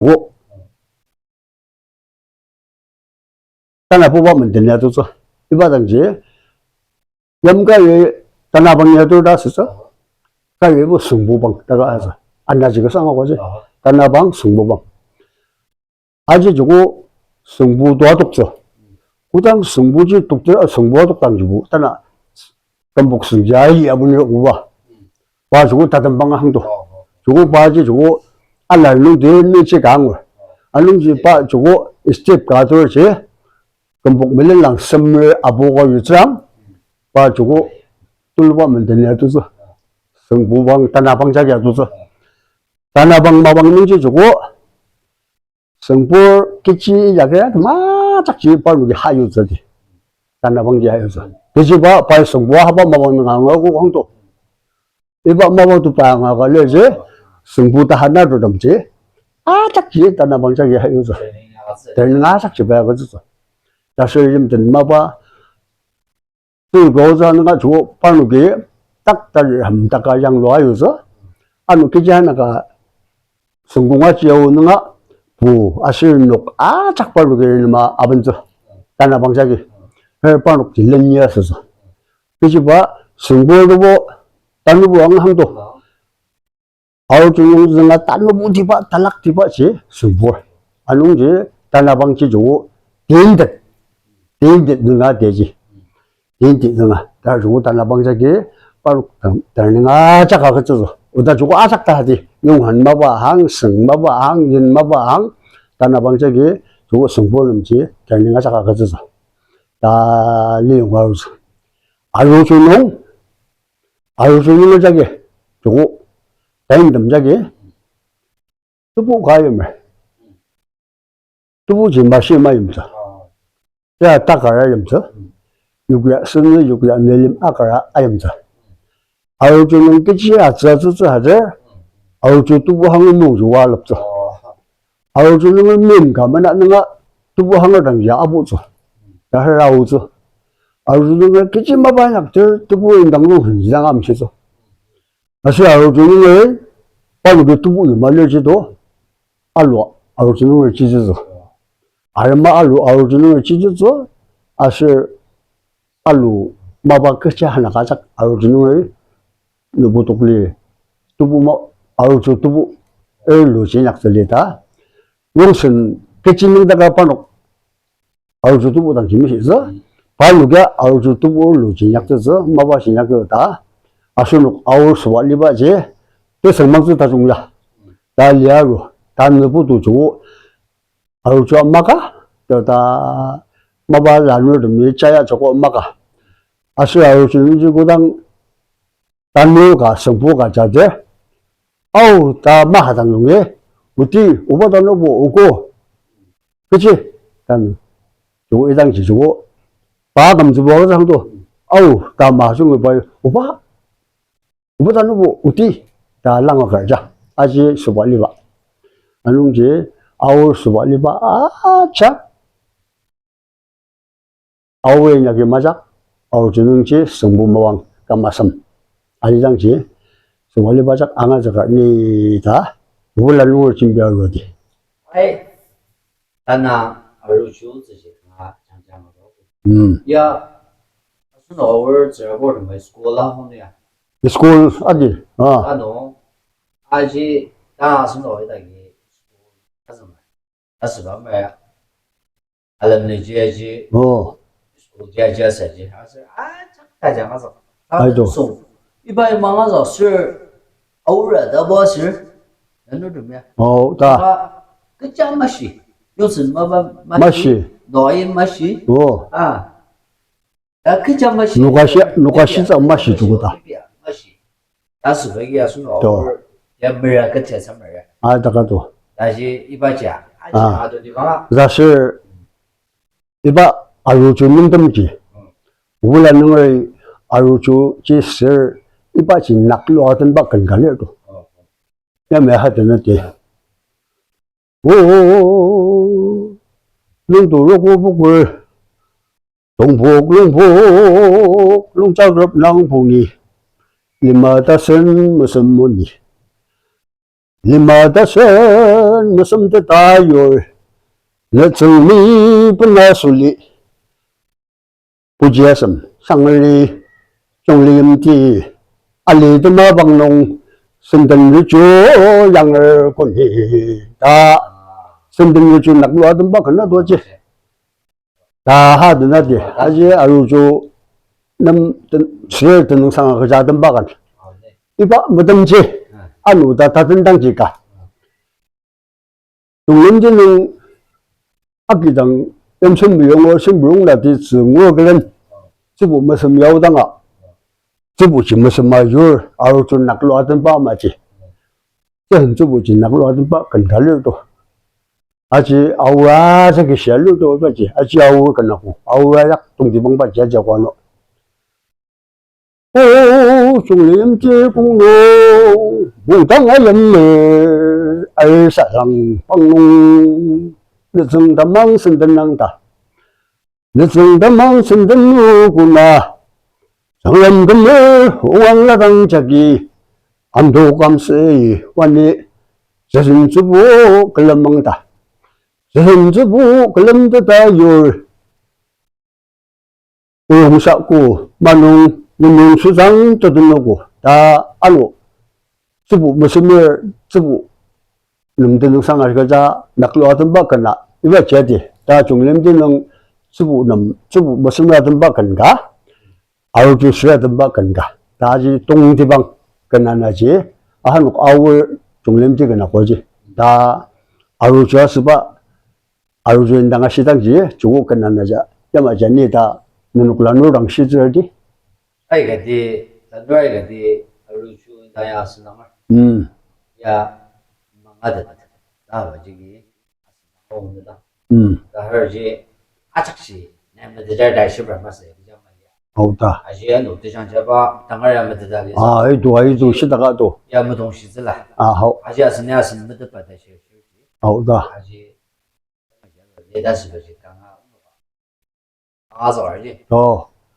오, tanah 뽑아 mendennya tu so. Ibadah je, yang kaya tanah bangnya tu dah susah. Kaya bu sungbu bang, tak ada. Anda juga sama kau je. Tanah bang sungbu bang. Aja juga sungbu dua tuk so. Kudang sungbu je tuk je, sungbu tuk tang juga. Tanah kembuk senjai abunya ubah. Wah juga tak tembang hang tu. Juga baca juga, Allah lu dia ni cekang. Alung je pak juga step katur je. Kembuk melilang semua abu kau yutram, pak juga tulwa mendennya tu so. Sungbu bang tanah bang jaga tu so. Tanah bang mabang ni juga sungbu kecil jaga, macam je pak lu hayu jadi. Tanah bang jaga tu. Kecil pak sungbu apa mabang ngang aku hang tu. Iba mabang tu pak ngang kalau je sungbu tahanan tu dam je. Macam je tanah bang jaga hayu tu. Dan ngasak je pak tu so. 다시 좀 된마봐 또 거기서 주고 빠르게 딱딱 함다가 양로하여서 아무 기지 하나가 성공하지 오는가 부 아실록 짝 빠르게 마 아번저 다나 방자기 해 빠르게 질len이었어 그지 봐 성공도 뭐 단루부 왕함도 아우 중용스가 단루부 디바 달락 디바지 성공 안웅지 다나 방지 주고 된듯 Tindik dengar deji, tindik dengar. Dah juga tanah bangsa ke, baru tanah acak aku tu. Udah juga acak dah di. Yunghan mabahang, seng mabahang, yin mabahang. Tanah bangsa ke, juga sengpol mesti tanah acak aku tu. Dah liung harus. Ayu sunung aja ke, juga tandem aja ke. Tubuh kaya mah, tubuh jimbasi mah imsa. 야, 딱 알아야면서, 육야, 선을 육야, 내림 아까라, 아염자. 아우주는 끝이 아짜주주 하자, 아우주 두부항을 몽주와 럽죠. 아우주는 면 가면 안 나가, 두부항을 당겨 아부죠. 야, 아우주. 아우주는 끝이 마반약들, 두부인당도 흔지당 암시죠. 다시 아우주는 바로 그 두부 말려지도, 알로, 아우주는 지지죠. 알마 알루 아우주는 지지죠. 아실 알루 마바 끝이 하나 가작 아우주는 누구 독리 두부 뭐 아우주 두부 엘루 진약들이다. 용선 끝이는다가 바로 아우주 두부당 김이서 발루가 아우주 두부 엘루 진약들서 마바 진약거다. 아실로 아우스 완리바제 그 성망수 다 중야. 달리하고 단누부도 주고 아우주 엄마가 다 마바 라누르 미자야 저거 엄마가 아시 아우주 주고당 단누가 성부가 자제 아우 다 마하당 중에 우리 오바다 놓고 오고 그치 단 요거 이당 지주고 바감 주고 상도 아우 다 마중을 봐요 오바다 놓고 우리 다 랑어 가자 아지 수발리 봐 안웅지 아우 수발리 봐 아차 아우의 약이 맞아 아우 주능지 성부모왕 까마섬 아니장지 수발리 바작 앙아자가 니다 몰라는 준비하고 어디哎，咱呐二十九这些啊，讲了呀，是那会儿这会儿什么school啦，后面啊， 스쿨 어디啊侬，而且咱是那会儿那个 school，那什么，那是什么呀？啊，人们姐姐，school姐姐设计，还是啊，大家那是，啊，送，一般忙那个是偶尔的不是，人都怎么样？ 다 그 짠 맛이 요즘 맛이 너의 맛이 아 그 짠 맛이 누가 시작 맛이 죽었다 맛이 다시 그게 순서 야 뭐야 그 대사 뭐야 아 다가도 다시 이바자 아도 디가 사실 이바 아루주는 덤지 우라는 걸 아루주 지스 이바지 낙로 하던 바 건강해도 야 매하던 때 오, 능도로고복을 동복 농작업 낭봉이 이마다선 무슨 뭐니 리마다선 무슨데 다율 내 정리 분나술리 부지하심 상리 종리임티 알리드마 방농 선등유주 양을 권히다 선등유주 낙루하던 바 건너도지 다 하드나디 아직 아루주 남 수를 듣는 상황 그자던 바간 이봐 뭐든지 아누다 다든당지가 동문제는 악기당 염천무용어 신무용라디 증오그런 지부 무슨 야우당아 지부지 무슨 마율 아루주 낙루하던 바 맞지 전 지부지 낙루하던 바 건달려도 아직 아우라 저기 샬루도 맞지 아직 아우 끝나고 아우라 약 동지방바 제자관어 오 종림제공로 무당하였네 알사랑 방농 늦정담망 선든낭다 늦정담망 선든누구나 정연금을 홍왕라당자기 암도감세이 완리 저승주부 글럼망다 저승주부 글럼드다율 오용사구 만웅 윤용수장 떠들노고 다 아노 주부 무슨 일 주부 넘드는 상할 거자 낙로하던 바건나 이거 제디 다 중림지는 주부 주부 무슨 일 하던 바건가 아우주 수하던 바건가 다지 동지방 건나나지 한국 아울 중림지 건나고지 다 아우주와 수바 아우주인당아 시당지 주고 건나나자 야마자니 다 누누클라누랑 시절디 아이가디 단도아이가디 아루추 다야스나마 야 망아다 나와지기 아스나온다 다허지 아착시 내면들 다시브라마세 그자마야 오다 아시안도 대장자바 당아야마다리 아이도 시다가도 야무동시즈라 아하오 아시아스냐스는 못받다시 오다 아시 예다시버지 강아 아서 알지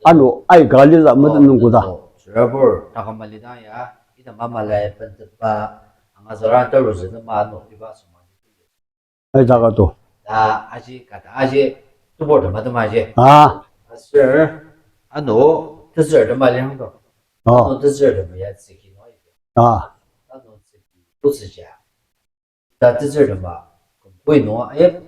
아노 아이 갈리자 뭐는구다 저버 나가말리다야 이다 마말라에 펀트바 angazora taruzi na mano iba sumani ai 자가도 다 아지 가다 아지 두보도 마도마지 아 sir ano dessert ma liang do dessert ma ya ziki no 아 ano ziki 不自家da dessert ma 会挪哎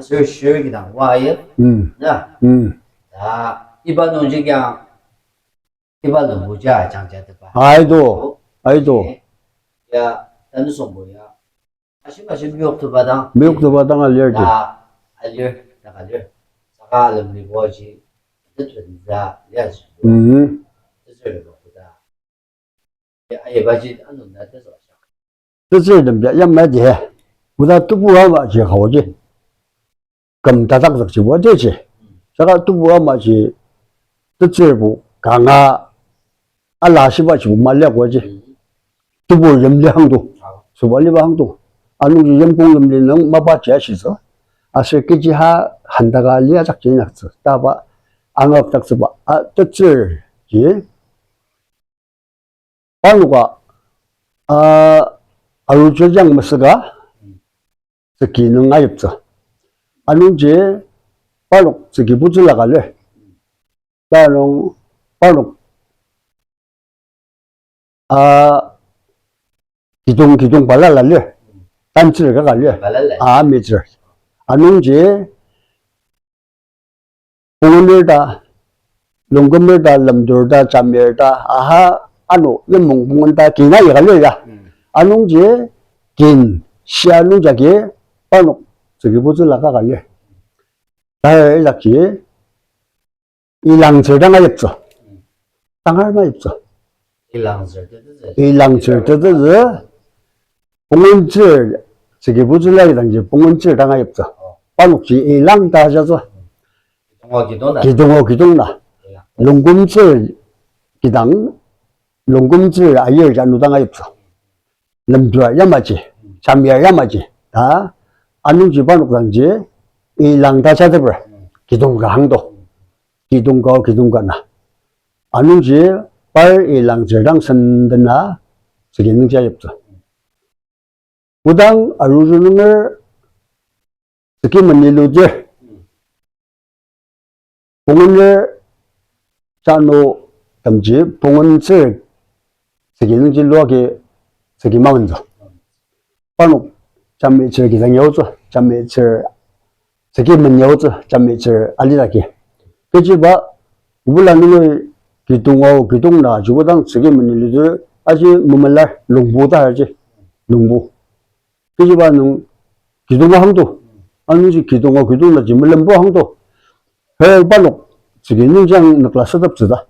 sir sure 给当哇哎那다一般东西讲一般都不加讲价的吧 아이도 야 나는 뭐야 아시마시 미역도 받아 미국도 바당을 열지 다 알려 나가려 사가를 미고지 뜻은자 야지 뜻을 보다 야 바지 안는 나대서 뜻을 좀 양매지 보다 뚜부와 마치 하오지 금 다닥닥지 뭐되지 제가 뚜부와 마치 뜻을 보 강아 알라시바지 말려고지 뚜부 염려항도 수발리방도 아누지 염공 염리는 마바지하시서 아스키지 한다가 리아 작전이 났어 따바 앙업 작서바 뜻을 지 바누가 아루저장 머스가 기능 아엽서 아누지 바로 저기 부질라갈래 바로 기둥 발랄랄래 단치를 갈래 미저 아는지 봉을다 농금을다 럼돌다 잠멸다 아하 아노 연몽봉은다 기나 갈래야 아는지 긴 시아누자게 바로 저기 부질라가 갈래 다에 일락지 이랑저당아 엽서 당할마 엽서 이랑저 뜻은 봉은질 저기 부질라게 당지 봉은질 당하였어 빠묵지 이랑 다져서 기동나 농금질 기당 농금질 아이를 안누 당하였어 lâm 야마지 잠이야 야마지 다 안능지 빠묵 당지 이랑 다져버 기동가 항도 기동가나 안능지 빨 이랑 저랑 선드나 저기 능자였어 udang arujunungar seki meniluje 봉은을 자노 담지 봉은을 세계는 진로하게 세계 망은자 바로 잠미철 기상 여자 잠미철 세계만 여자 잠미철 알리다게 그지바 우블라는 기동하고 기동나 주고당 세계만 일들 아직 뭐말라 농보다 하지 농보 그지바는 기동하 항도 아니지 기동하고 기동나 지물람보 항도 해 바로 세계는 장 나클라스 답지다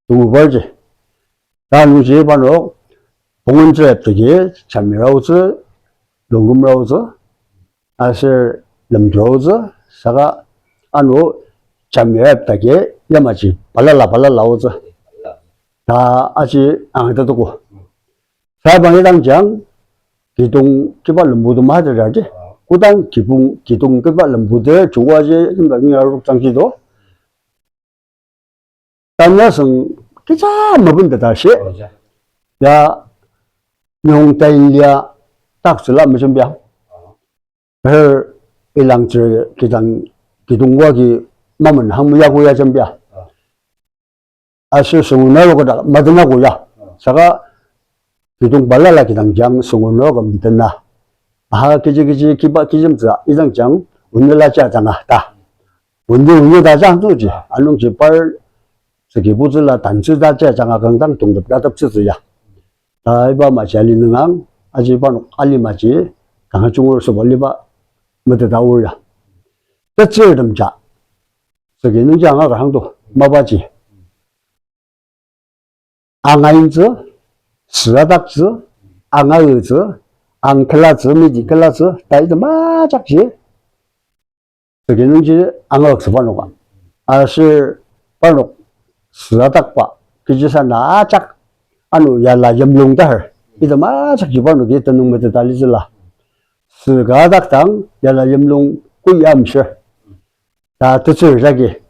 두 벌지 나는 제 바로 봉은절 쪽에 잠미라우즈 농금라우즈 아실 럼드라우즈 사가 안로 잠미앱다게 야마지 발랄라우즈 다 아직 안 해도고 사방에 당장 기동 기발 럼부도 마들야지 고당 기동 기발 럼부들 좋아지 생각이 장기도 단야성 기자 먹은데 다시 야 용달리아 딱슬라 무슨 비야 그 일랑저 기당 기동과기 남은 항무야고야 전비야 아실 성운하고다 마드나고야 사가 기동 발랄라 기당장 성운하고 믿었나 아 기지 기바 기점자 이장장 운늘라지 하잖아 다 운다자 한도지 안농 지발 저기 부질라 단지다 제장아 강당 동답다 답지야 다이바 마샬리능앙 아지반 알리마지 강화중으로서 멀리바 뭐다 올라 뜻을름자 저기 능장아가 항도 마바지 앙아인즈 스라닥즈 앙아으즈 앙클라즈 미디클라즈 다이드 마작지 저기 능지 앙아역스 바노가 아실 바노 스라닥바 그지사 나작 anu yalla yamlung dar ida ma chak jibanu ge tanung mate dalizla sga dak tang yalla yamlung ku yam she da tsu rage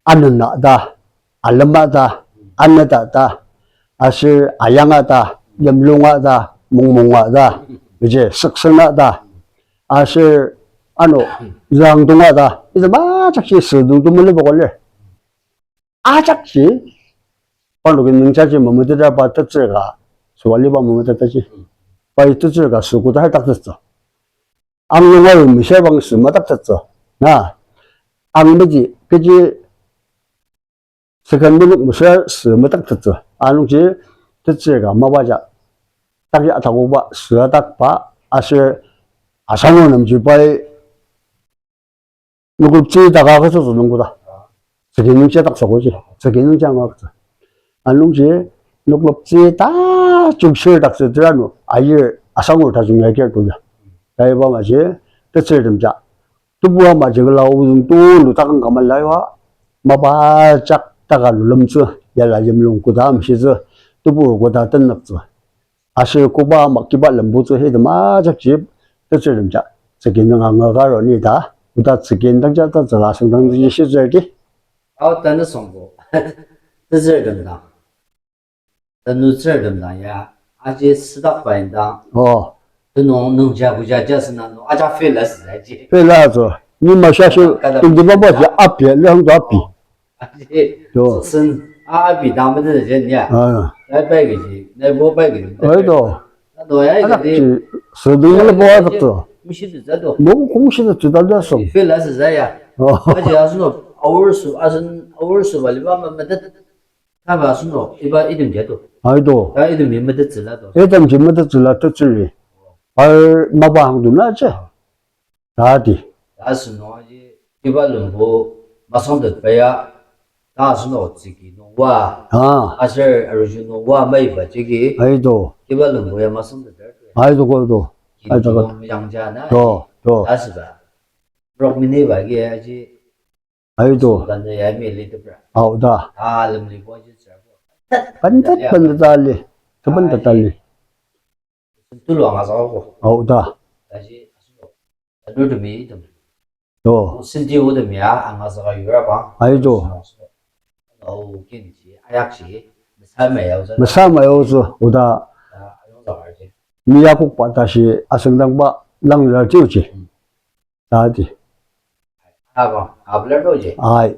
anna da alma da annada da asir ayanga da yamlunga da mungmunga da 이제 석성나 다 asir anu zangdunga da ida ma chak shi sdungdu mole bogole 아작지 바로 능자지 뭐뭐들아 봐 뜻을가 소알리바 뭐뭐들다지 바이 뜻을가 수고도 할 딱졌어 암용을 미셔방 스마 딱졌어 나 암미지 그지 세컨드는 무슨 스마 딱졌어 아는지 뜻을가 마바자 딱이 아타고 봐 스라닥 봐 아실 아상은 음지 바이 누굴 찌다가 가서 주는 거다 저게 능자 딱 써보지 저게 능자 막자 안농지 녹럽지 다 중시를 닥스더라노 아예 아상으로 다 중요하게 돌려 다이바 마지 뜻을 점자 두부와 마지를 나오는 또 루다간 가말라와 마바짝 다가 름스 yar라 염룡 그다음 시즈 두부 고다 뜬납스 아실 고바 막기바 럼부즈 해도 마작지 뜻을 점자 저게 능항어가로니다 보다 저게 당자다 저라 성당지 시절기 단的送过这是人的那这人的呀而且四大反当这农家国家就是那种阿家费了是在这费了子你们下去东西包包就阿比两多比而且是阿比他们这些年来摆个去来我摆个哎多那多呀一个的是的了包子多没写的这多我公司的知道了送费了是这样而且要是说偶尔说吧你把没得他把是说一般一点节奏아이도一点没得质了都 애담 지면도 질라도 질리 알 마바항도 나지 다디 但是呢，一般人不马上得背啊，但是呢，自己弄哇，还是而且弄哇没把这个， 아이도 一般人不要马上得这， 아이도 그래도 这个养家呢， 또 但是吧，不明年吧个还是， 아이도 反正也没理的不是， 아우다 啊，人们过去吃过， 반듯 달리 저번도 달리 都乱啊糟货， 아우다 但是都是没的。 또身体我的面俺个是个有点棒， 아이도 哦，给你去，哎呀去，才没有这， 뭐사마요즈 오다 用这玩意去。 미야국바 다시 아성당바 랑날 지우지. 나지. Apa? Apa lah tu je. 아이,